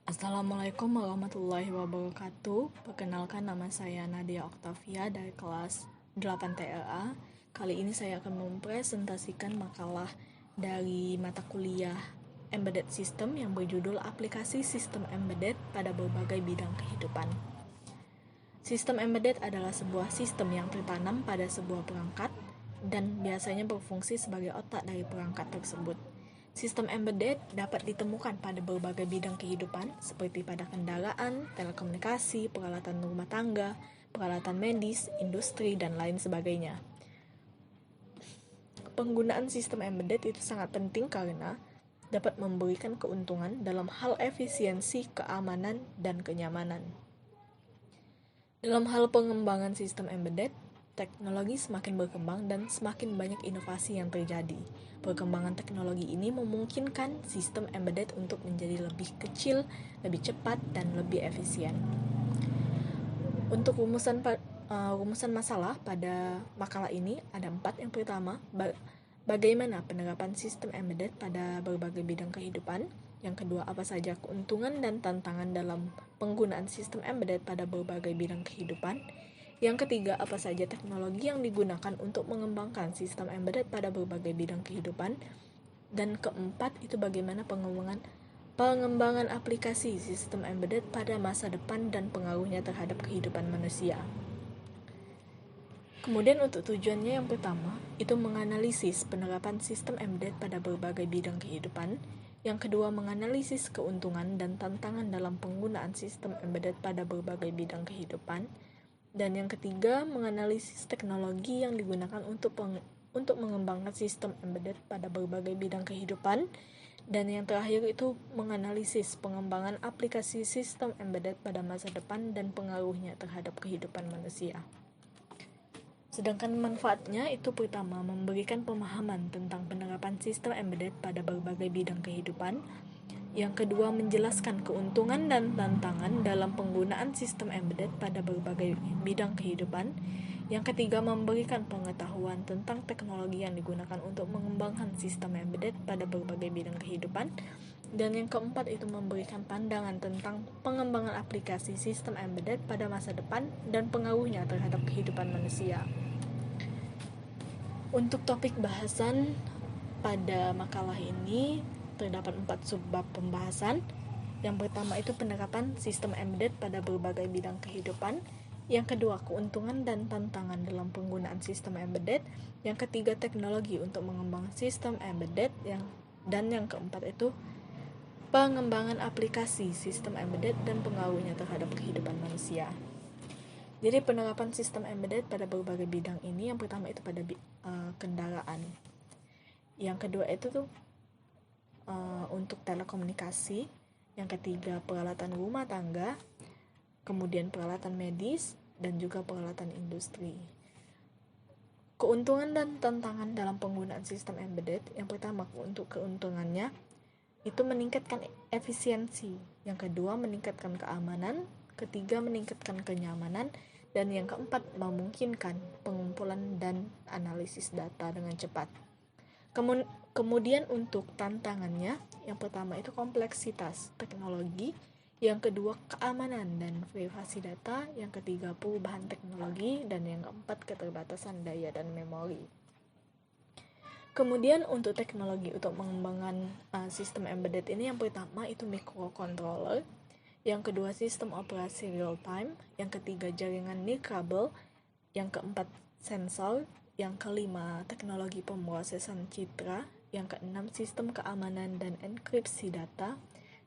Assalamualaikum warahmatullahi wabarakatuh. Perkenalkan, nama saya Nadia Oktavia dari kelas 8 TLA. Kali ini saya akan mempresentasikan makalah dari mata kuliah Embedded System yang berjudul Aplikasi Sistem Embedded pada Berbagai Bidang Kehidupan. Sistem embedded adalah sebuah sistem yang tertanam pada sebuah perangkat dan biasanya berfungsi sebagai otak dari perangkat tersebut. Sistem embedded dapat ditemukan pada berbagai bidang kehidupan seperti pada kendaraan, telekomunikasi, peralatan rumah tangga, peralatan medis, industri, dan lain sebagainya. Penggunaan sistem embedded itu sangat penting karena dapat memberikan keuntungan dalam hal efisiensi, keamanan, dan kenyamanan. Dalam hal pengembangan sistem embedded, teknologi semakin berkembang dan semakin banyak inovasi yang terjadi. Perkembangan teknologi ini memungkinkan sistem embedded untuk menjadi lebih kecil, lebih cepat, dan lebih efisien. Untuk rumusan masalah pada makalah ini ada 4. Yang pertama, bagaimana penerapan sistem embedded pada berbagai bidang kehidupan. Yang kedua, apa saja keuntungan dan tantangan dalam penggunaan sistem embedded pada berbagai bidang kehidupan. Yang ketiga, apa saja teknologi yang digunakan untuk mengembangkan sistem embedded pada berbagai bidang kehidupan. Dan keempat, itu bagaimana pengembangan aplikasi sistem embedded pada masa depan dan pengaruhnya terhadap kehidupan manusia. Kemudian untuk tujuannya yang pertama, itu menganalisis penerapan sistem embedded pada berbagai bidang kehidupan. Yang kedua, menganalisis keuntungan dan tantangan dalam penggunaan sistem embedded pada berbagai bidang kehidupan. Dan yang ketiga, menganalisis teknologi yang digunakan untuk mengembangkan sistem embedded pada berbagai bidang kehidupan. Dan yang terakhir itu menganalisis pengembangan aplikasi sistem embedded pada masa depan dan pengaruhnya terhadap kehidupan manusia. Sedangkan manfaatnya itu pertama, memberikan pemahaman tentang penerapan sistem embedded pada berbagai bidang kehidupan. Yang kedua, menjelaskan keuntungan dan tantangan dalam penggunaan sistem embedded pada berbagai bidang kehidupan. Yang ketiga, memberikan pengetahuan tentang teknologi yang digunakan untuk mengembangkan sistem embedded pada berbagai bidang kehidupan. Dan yang keempat, itu memberikan pandangan tentang pengembangan aplikasi sistem embedded pada masa depan dan pengaruhnya terhadap kehidupan manusia. Untuk topik bahasan pada makalah ini terdapat 4 subbab pembahasan. Yang pertama itu penerapan sistem embedded pada berbagai bidang kehidupan. Yang kedua, keuntungan dan tantangan dalam penggunaan sistem embedded. Yang ketiga, teknologi untuk mengembangkan sistem embedded. Dan yang keempat itu pengembangan aplikasi sistem embedded dan pengaruhnya terhadap kehidupan manusia. Jadi penerapan sistem embedded pada berbagai bidang ini, yang pertama itu pada kendaraan. Yang kedua itu untuk telekomunikasi. Yang ketiga, peralatan rumah tangga. Kemudian peralatan medis dan juga peralatan industri. Keuntungan dan tantangan dalam penggunaan sistem embedded. Yang pertama, untuk keuntungannya itu meningkatkan efisiensi. Yang kedua, meningkatkan keamanan. Ketiga, meningkatkan kenyamanan. Dan yang keempat, memungkinkan pengumpulan dan analisis data dengan cepat. Kemudian untuk tantangannya, yang pertama itu kompleksitas teknologi. Yang kedua, keamanan dan privasi data. Yang ketiga, perubahan teknologi. Dan yang keempat, keterbatasan daya dan memori. Kemudian untuk teknologi untuk mengembangkan sistem embedded ini, yang pertama itu microcontroller. Yang kedua, sistem operasi real time. Yang ketiga, jaringan nirkabel. Yang keempat, sensor. Yang kelima, teknologi pemrosesan citra. Yang keenam, sistem keamanan dan enkripsi data.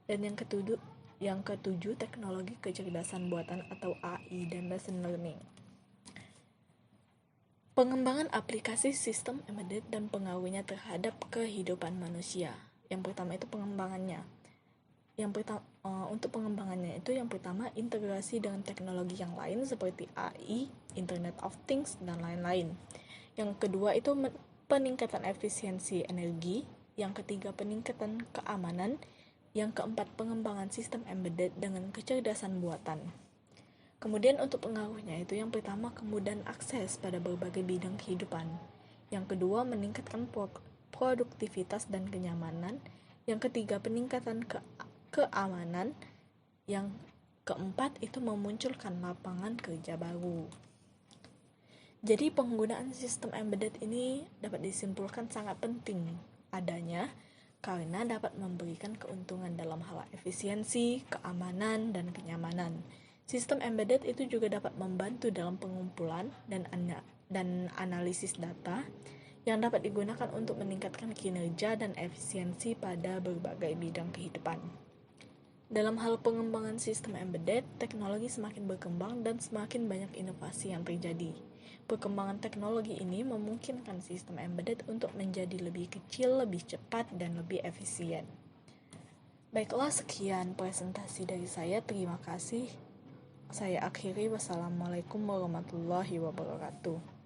Dan yang ketujuh, teknologi kecerdasan buatan atau AI dan machine learning. Pengembangan aplikasi sistem embedded dan pengaruhnya terhadap kehidupan manusia. Yang pertama itu pengembangannya. Untuk pengembangannya itu yang pertama, integrasi dengan teknologi yang lain seperti AI, Internet of Things, dan lain-lain. Yang kedua itu peningkatan efisiensi energi. Yang ketiga, peningkatan keamanan. Yang keempat, pengembangan sistem embedded dengan kecerdasan buatan. Kemudian untuk pengaruhnya itu yang pertama, kemudahan akses pada berbagai bidang kehidupan. Yang kedua, meningkatkan produktivitas dan kenyamanan. Yang ketiga, peningkatan keamanan. Yang keempat itu memunculkan lapangan kerja baru. Jadi penggunaan sistem embedded ini dapat disimpulkan sangat penting adanya karena dapat memberikan keuntungan dalam hal efisiensi, keamanan, dan kenyamanan. Sistem embedded itu juga dapat membantu dalam pengumpulan dan analisis data yang dapat digunakan untuk meningkatkan kinerja dan efisiensi pada berbagai bidang kehidupan. Dalam hal pengembangan sistem embedded, teknologi semakin berkembang dan semakin banyak inovasi yang terjadi. Perkembangan teknologi ini memungkinkan sistem embedded untuk menjadi lebih kecil, lebih cepat, dan lebih efisien. Baiklah, sekian presentasi dari saya. Terima kasih. Saya akhiri. Wassalamualaikum warahmatullahi wabarakatuh.